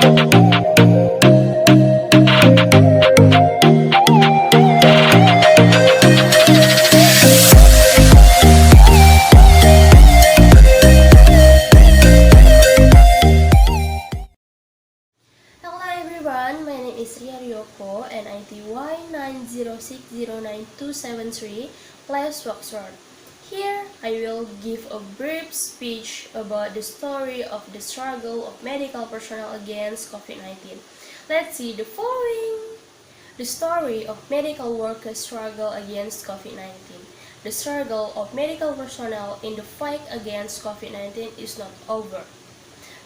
Hello everyone, my name is Ria Ryoko and ID Y90609273 plus Foxtrot. Here I will give a brief speech about the story of the struggle of medical personnel against COVID-19. Let's see the following. The story of medical workers' struggle against COVID-19. The struggle of medical personnel in the fight against COVID-19 is not over.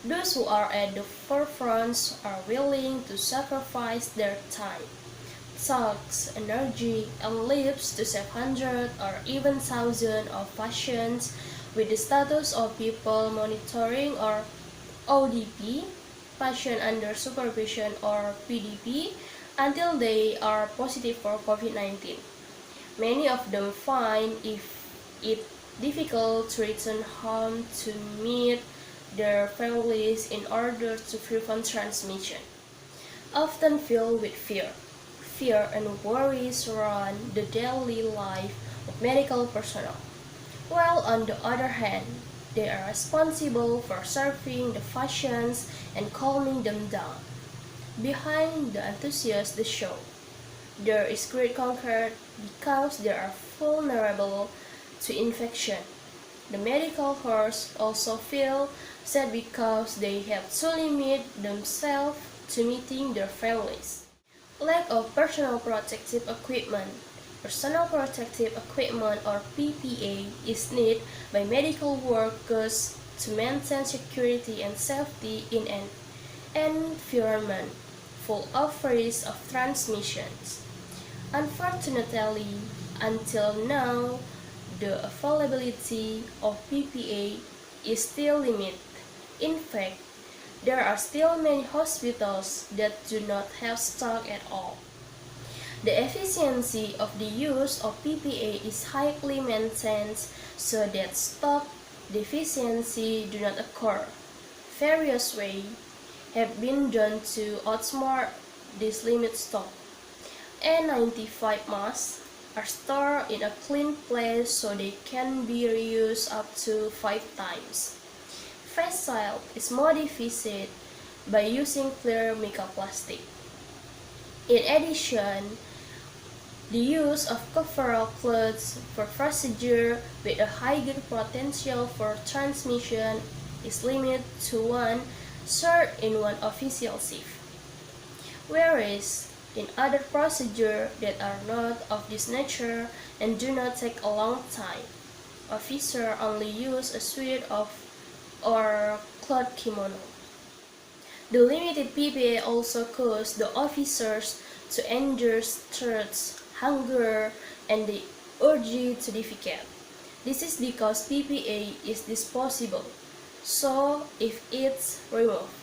Those who are at the forefront are willing to sacrifice their time, thoughts, energy, and lives to save hundreds or even thousands of patients with the status of people monitoring or ODP, patient under supervision or PDP, until they are positive for COVID-19. Many of them find it difficult to return home to meet their families in order to prevent transmission, often filled with fear. Fear and worry surround the daily life of medical personnel, while on the other hand, they are responsible for serving the patients and calming them down. Behind the enthusiasm show, there is great concern because they are vulnerable to infection. The medical force also feel sad because they have to limit themselves to meeting their families. Lack of personal protective equipment. Personal protective equipment or PPE is needed by medical workers to maintain security and safety in an environment full of risk of transmissions. Unfortunately, until now, the availability of PPE is still limited. In fact, there are still many hospitals that do not have stock at all. The efficiency of the use of PPE is highly maintained so that stock deficiency do not occur. Various ways have been done to outsmart this limited stock. N95 masks are stored in a clean place so they can be reused up to 5 times. Face shield is modified by using clear microplastic. In addition, the use of coverall clothes for procedure with a higher potential for transmission is limited to one shirt in one official shift. Whereas in other procedures that are not of this nature and do not take a long time, officers only use a suit of or cloth kimono. The limited PPE also caused the officers to endure stress, hunger, and the urge to defecate. This is because PPE is disposable, so if it's removed,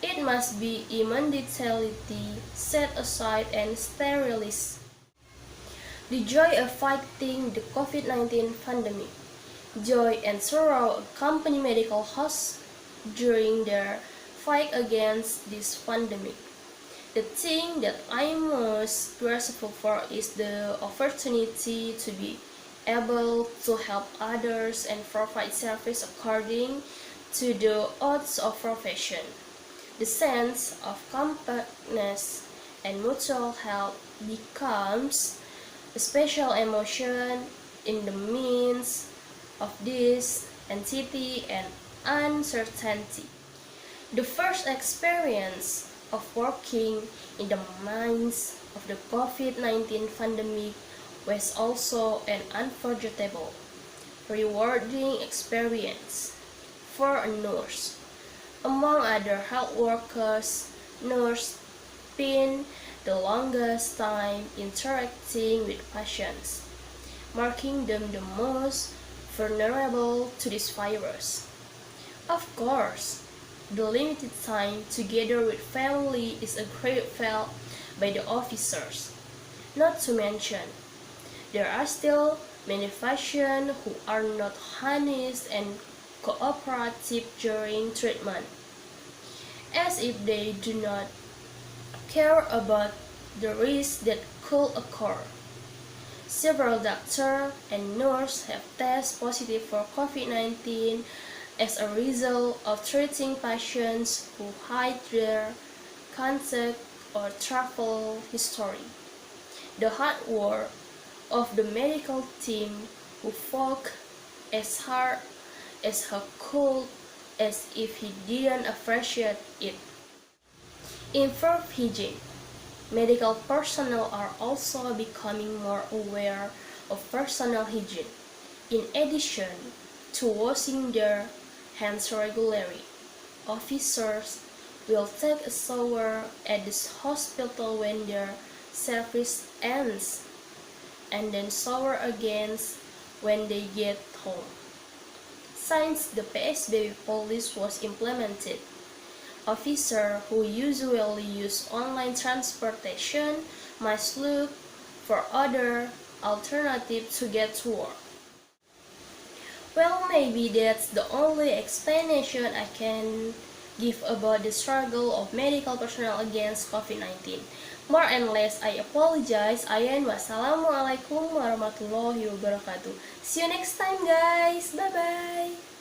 it must be immediately set aside and sterilized. The joy of fighting the COVID-19 pandemic. Joy and sorrow accompany medical hosts during their fight against this pandemic. The thing that I'm most grateful for is the opportunity to be able to help others and provide service according to the oaths of profession. The sense of compactness and mutual help becomes a special emotion in the midst of this anxiety and uncertainty. The first experience of working in the midst of the COVID-19 pandemic was also an unforgettable, rewarding experience for a nurse. Among other health workers, nurses spend the longest time interacting with patients, making them the most vulnerable to this virus. Of course, the limited time together with family is a great felt by the officers. Not to mention, there are still many patients who are not honest and cooperative during treatment. as if they do not care about the risks that could occur. Several doctors and nurses have tested positive for COVID-19 as a result of treating patients who hide their contact or travel history. The hard work of the medical team who fought as hard as he could as if he didn't appreciate it. Improved hygiene. Medical personnel are also becoming more aware of personal hygiene. In addition to washing their hands regularly, officers will take a shower at the hospital when their service ends, and then shower again when they get home. Since the PSBB policy was implemented, officers who usually use online transportation must look for other alternatives to get to work. Well, maybe that's the only explanation I can give about the struggle of medical personnel against COVID-19. More and less, I apologize. Ayan, wassalamualaikum warahmatullahi wabarakatuh. See you next time, guys. Bye-bye.